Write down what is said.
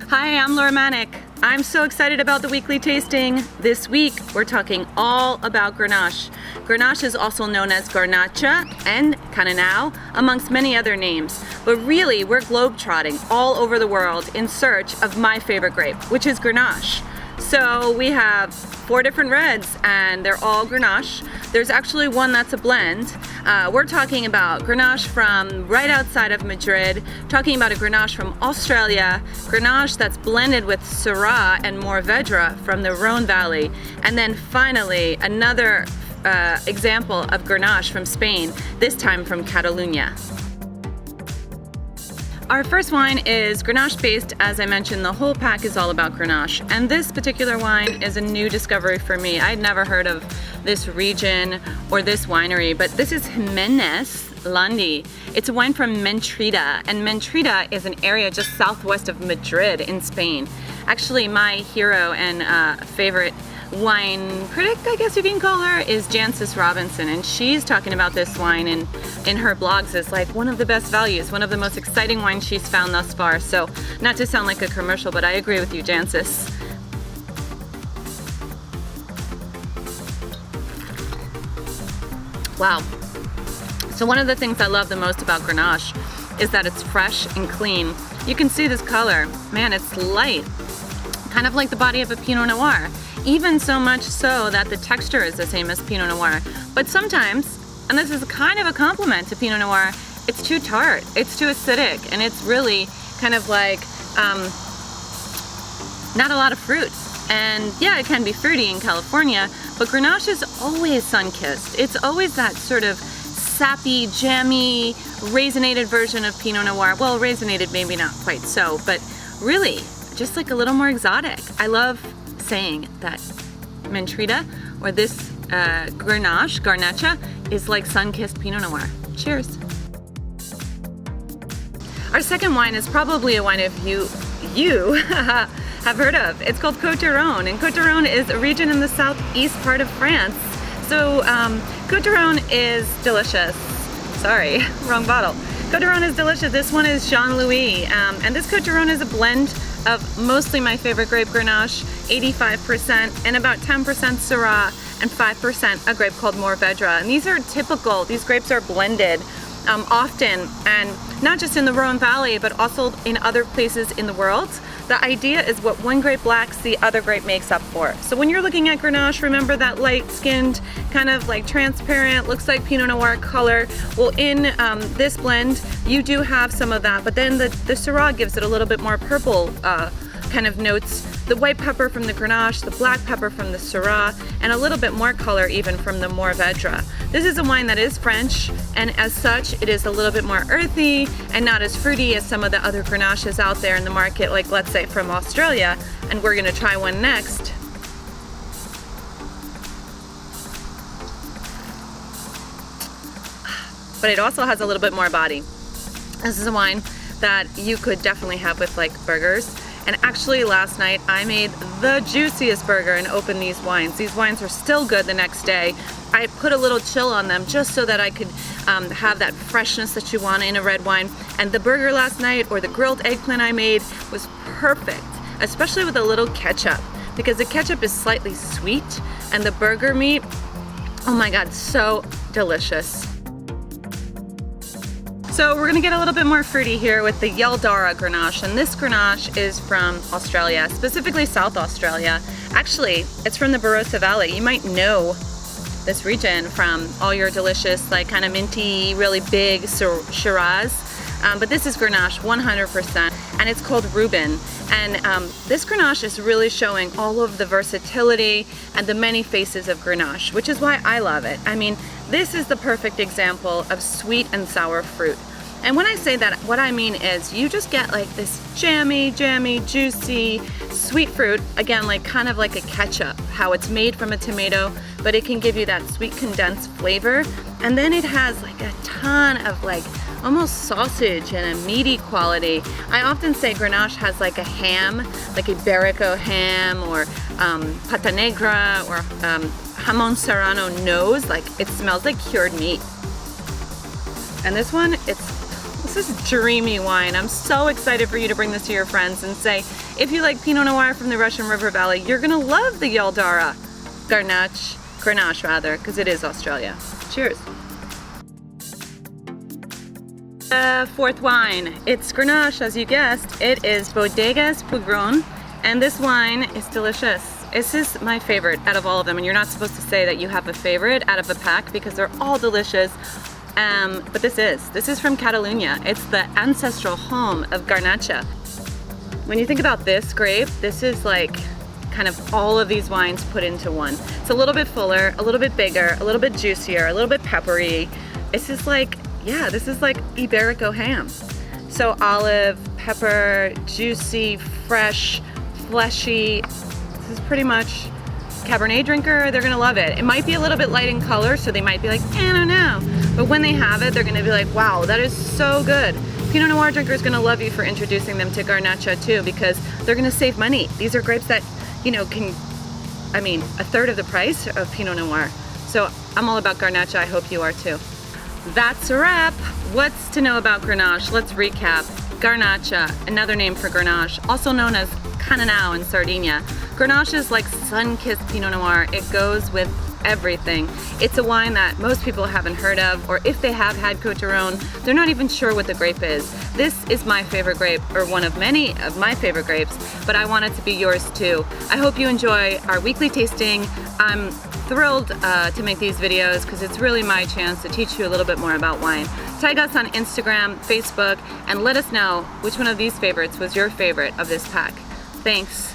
Hi, I'm Laura Manick. I'm so excited about the weekly tasting. This week, we're talking all about Grenache. Grenache is also known as Grenache and Catalan, amongst many other names. But really, we're globetrotting all over the world in search of my favorite grape, which is Grenache. So we have 4 different reds, and they're all Grenache. There's actually one that's a blend. We're talking about Grenache from right outside of Madrid, talking about a Grenache from Australia, Grenache that's blended with Syrah and Mourvedre from the Rhone Valley, and then finally another example of Grenache from Spain, this time from Catalonia. Our first wine is Grenache based. As I mentioned, the whole pack is all about Grenache, and this particular wine is a new discovery for me. I'd never heard of this region or this winery, but this is Jimenez Landi. It's a wine from Mentrida, and Mentrida is an area just southwest of Madrid in Spain. Actually, my hero and favorite wine critic, I guess you can call her, is Jancis Robinson, and she's talking about this wine in her blogs as like one of the best values, one of the most exciting wines she's found thus far. So not to sound like a commercial, but I agree with you, Jancis. Wow. So one of the things I love the most about Grenache is that it's fresh and clean. You can see this color. Man, it's light, kind of like the body of a Pinot Noir. Even so much so that the texture is the same as Pinot Noir. But sometimes, and this is kind of a compliment to Pinot Noir, it's too tart, it's too acidic, and it's really kind of like not a lot of fruit. And yeah, it can be fruity in California, but Grenache is always sun-kissed. It's always that sort of sappy, jammy, raisinated version of Pinot Noir. Well, raisinated maybe not quite so, but really just like a little more exotic. I love saying that Mentrida, or this Grenache is like sun-kissed Pinot Noir. Cheers. Our second wine is probably a wine of you have heard of. It's called Côte d'Aron, and Côte d'Aron is a region in the southeast part of France. So Côte d'Aron is delicious. Sorry, wrong bottle. Côte d'Aron is delicious. This one is Jean-Louis, and this Côte d'Aron is a blend of mostly my favorite grape, Grenache, 85%, and about 10% Syrah, and 5% a grape called Mourvedre. And these are typical, these grapes are blended often, and not just in the Rhone Valley, but also in other places in the world. The idea is what one grape lacks, the other grape makes up for. So when you're looking at Grenache, remember that light-skinned, kind of like transparent, looks like Pinot Noir color. Well, in this blend, you do have some of that, but then the Syrah gives it a little bit more purple kind of notes. The white pepper from the Grenache, the black pepper from the Syrah, and a little bit more color even from the Mourvedre. This is a wine that is French, and as such, it is a little bit more earthy and not as fruity as some of the other Grenaches out there in the market, like let's say from Australia, and we're gonna try one next. But it also has a little bit more body. This is a wine that you could definitely have with like burgers. And actually last night I made the juiciest burger and opened these wines. These wines are still good the next day. I put a little chill on them just so that I could have that freshness that you want in a red wine. And the burger last night, or the grilled eggplant I made, was perfect, especially with a little ketchup, because the ketchup is slightly sweet and the burger meat, oh my God, so delicious. So we're gonna get a little bit more fruity here with the Yaldara Grenache, and this Grenache is from Australia, specifically South Australia. Actually, it's from the Barossa Valley. You might know this region from all your delicious, like kind of minty, really big Shiraz. But this is Grenache 100%, and it's called Reuben. And this Grenache is really showing all of the versatility and the many faces of Grenache, which is why I love it. I mean, this is the perfect example of sweet and sour fruit. And when I say that, what I mean is you just get like this jammy, juicy, sweet fruit. Again, like kind of like a ketchup, how it's made from a tomato, but it can give you that sweet condensed flavor. And then it has like a ton of like almost sausage and a meaty quality. I often say Grenache has like a ham, like a Iberico ham or pata negra or jamon serrano nose. Like it smells like cured meat. And this one, it's This is dreamy wine. I'm so excited for you to bring this to your friends and say, if you like Pinot Noir from the Russian River Valley, you're gonna love the Yaldara Grenache rather, because it is Australia. Cheers. Fourth wine. It's Grenache, as you guessed. It is Bodegas Pugron, and this wine is delicious. This is my favorite out of all of them, and you're not supposed to say that you have a favorite out of a pack because they're all delicious. But this is from Catalonia. It's the ancestral home of Grenache. When you think about this grape, this is like kind of all of these wines put into one. It's a little bit fuller, a little bit bigger, a little bit juicier, a little bit peppery. This is like, yeah, this is like Iberico ham. So olive, pepper, juicy, fresh, fleshy. This is pretty much Cabernet drinker, they're gonna love it. It might be a little bit light in color, so they might be like, I don't know. But when they have it, they're gonna be like, wow, that is so good. Pinot Noir drinker is gonna love you for introducing them to Grenache too, because they're gonna save money. These are grapes that, you know, can, I mean, a third of the price of Pinot Noir. So I'm all about Grenache, I hope you are too. That's a wrap. What's to know about Grenache? Let's recap. Grenache, another name for Grenache, also known as Catalan in Sardinia. Grenache is like sun-kissed Pinot Noir. It goes with everything. It's a wine that most people haven't heard of, or if they have had Côte d'Aron, they're not even sure what the grape is. This is my favorite grape, or one of many of my favorite grapes, but I want it to be yours too. I hope you enjoy our weekly tasting. I'm thrilled to make these videos because it's really my chance to teach you a little bit more about wine. Tag us on Instagram, Facebook, and let us know which one of these favorites was your favorite of this pack. Thanks.